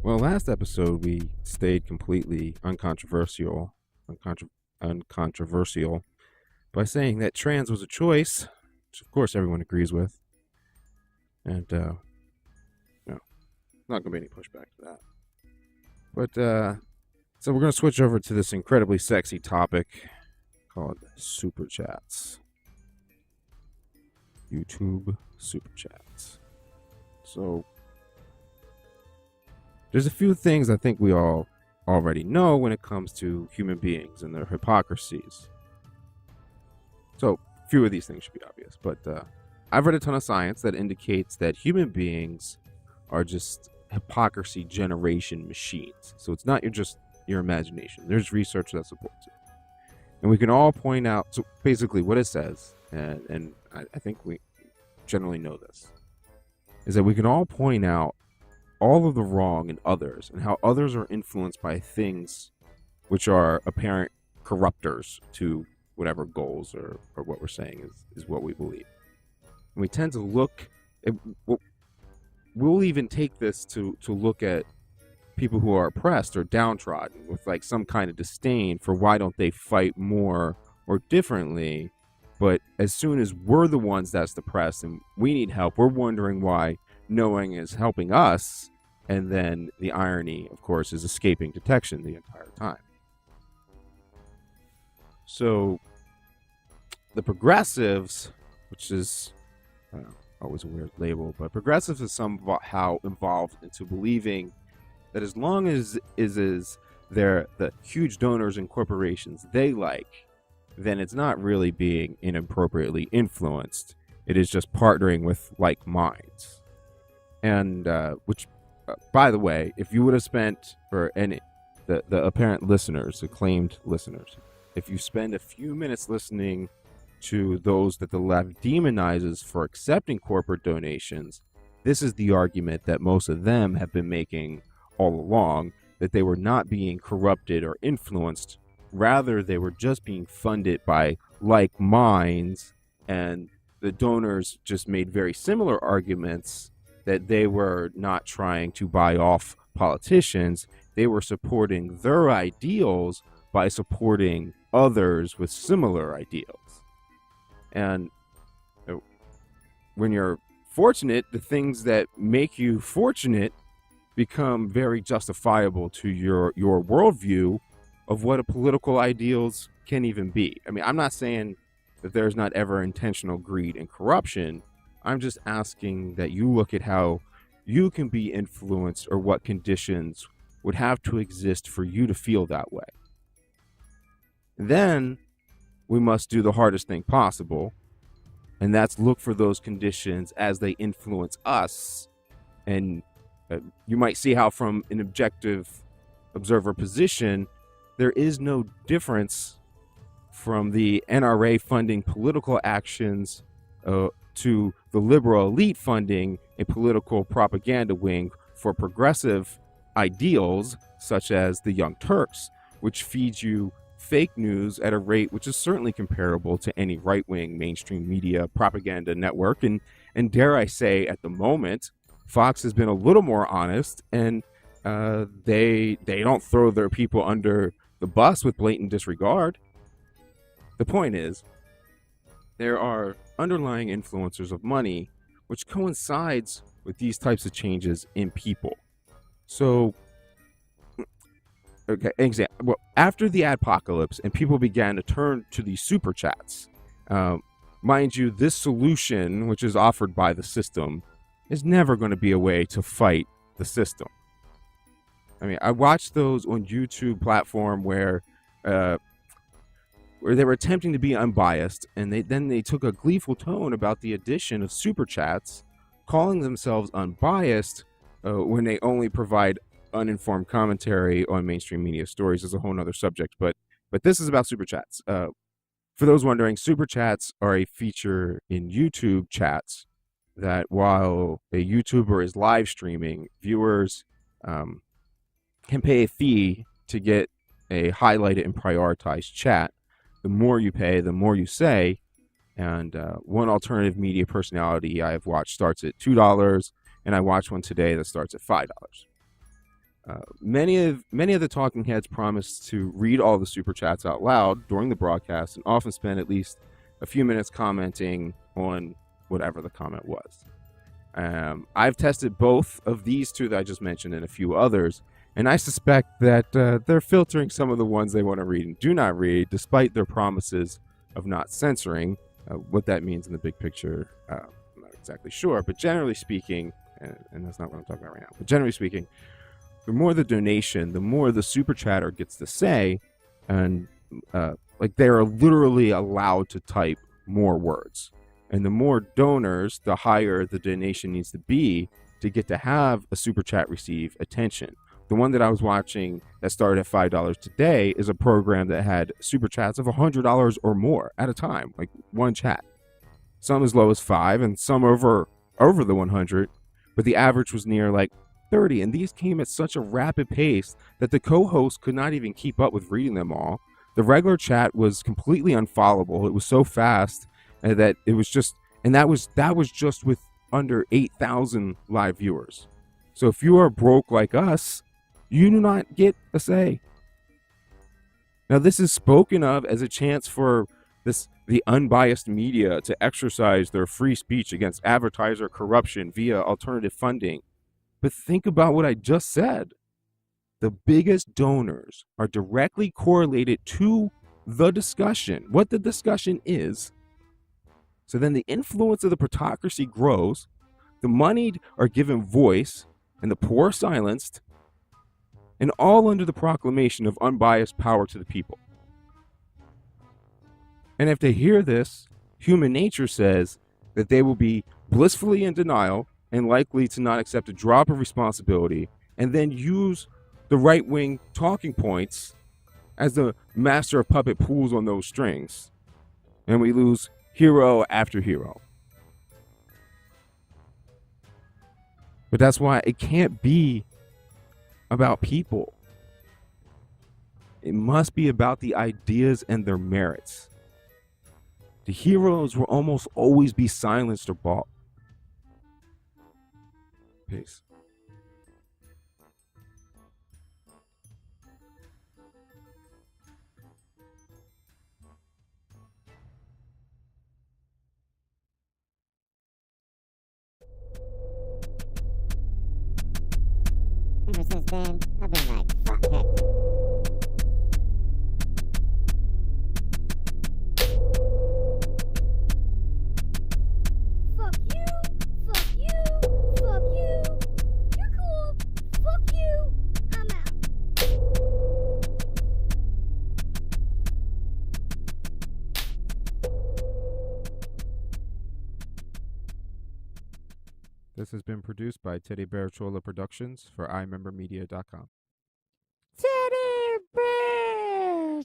Well, last episode we stayed completely uncontroversial by saying that trans was a choice, which of course everyone agrees with, and no, not gonna be any pushback to that. But so we're gonna switch over to this incredibly sexy topic called super chats, YouTube super chats. So there's a few things I think we all already know when it comes to human beings and their hypocrisies. So a few of these things should be obvious, but I've read a ton of science that indicates that human beings are just hypocrisy generation machines. So it's not just your imagination. There's research that supports it. And we can all point out, so basically what it says, and I think we generally know this, is that we can all point out all of the wrong in others and how others are influenced by things which are apparent corruptors to whatever goals or what we're saying is what we believe. And we tend to look at, we'll even take this to look at people who are oppressed or downtrodden with like some kind of disdain for why don't they fight more or differently. But as soon as we're the ones that's depressed and we need help, we're wondering why no one is helping us, and then the irony, of course, is escaping detection the entire time. So the progressives, which is always a weird label, but progressives is somehow involved into believing that as long as they're the huge donors and corporations they like, then it's not really being inappropriately influenced. It is just partnering with like minds. And which, by the way, if you would have spent, for any the apparent listeners, the claimed listeners, if you spend a few minutes listening to those that the left demonizes for accepting corporate donations, this is the argument that most of them have been making all along, that they were not being corrupted or influenced. Rather, they were just being funded by like minds, and the donors just made very similar arguments that they were not trying to buy off politicians. They were supporting their ideals by supporting others with similar ideals. And when you're fortunate, the things that make you fortunate become very justifiable to your worldview of what a political ideals can even be. I mean, I'm not saying that there's not ever intentional greed and corruption. I'm just asking that you look at how you can be influenced or what conditions would have to exist for you to feel that way. Then we must do the hardest thing possible, and that's look for those conditions as they influence us. And you might see how from an objective observer position, there is no difference from the NRA funding political actions to the liberal elite funding a political propaganda wing for progressive ideals, such as the Young Turks, which feeds you fake news at a rate which is certainly comparable to any right-wing mainstream media propaganda network. And dare I say, at the moment, Fox has been a little more honest, and they don't throw their people under the bus with blatant disregard. The point is, there are underlying influencers of money which coincides with these types of changes in people. So, okay, example. Well, after the adpocalypse and people began to turn to these super chats, mind you, this solution, which is offered by the system, is never going to be a way to fight the system. I mean, I watched those on YouTube platform where they were attempting to be unbiased, and they took a gleeful tone about the addition of super chats, calling themselves unbiased when they only provide uninformed commentary on mainstream media stories. Is a whole nother subject, but this is about super chats. For those wondering, super chats are a feature in YouTube chats that while a YouTuber is live streaming, viewers can pay a fee to get a highlighted and prioritized chat. The more you pay, the more you say. And one alternative media personality I have watched starts at $2, and I watched one today that starts at $5. Many of the talking heads promised to read all the super chats out loud during the broadcast and often spend at least a few minutes commenting on whatever the comment was. I've tested both of these two that I just mentioned and a few others, and I suspect that they're filtering some of the ones they want to read and do not read, despite their promises of not censoring. What that means in the big picture, I'm not exactly sure, but generally speaking, and that's not what I'm talking about right now, but generally speaking, the more the donation, the more the super chatter gets to say, and like they are literally allowed to type more words. And the more donors, the higher the donation needs to be to get to have a super chat receive attention. The one that I was watching that started at $5 today is a program that had super chats of $100 or more at a time, like one chat. Some as low as $5 and some over the 100, but the average was near like 30, and these came at such a rapid pace that the co-host could not even keep up with reading them all. The regular chat was completely unfollowable. It was so fast that it was just, and that was just with under 8,000 live viewers. So if you are broke like us, you do not get a say. Now, this is spoken of as a chance for the unbiased media to exercise their free speech against advertiser corruption via alternative funding. But think about what I just said. The biggest donors are directly correlated to the discussion, what the discussion is. So then the influence of the plutocracy grows, the moneyed are given voice, and the poor are silenced, and all under the proclamation of unbiased power to the people. And if they hear this, human nature says that they will be blissfully in denial and likely to not accept a drop of responsibility, and then use the right-wing talking points as the master of puppet pulls on those strings. And we lose hero after hero. But that's why it can't be about people. It must be about the ideas and their merits. The heroes will almost always be silenced or bought. Peace. Ever since then, I've been like, fuck it. Fuck you, fuck you, fuck you. You're cool. Fuck you. I'm out. This has been produced by Teddy Bear Chola Productions for iMemberMedia.com. Teddy Bear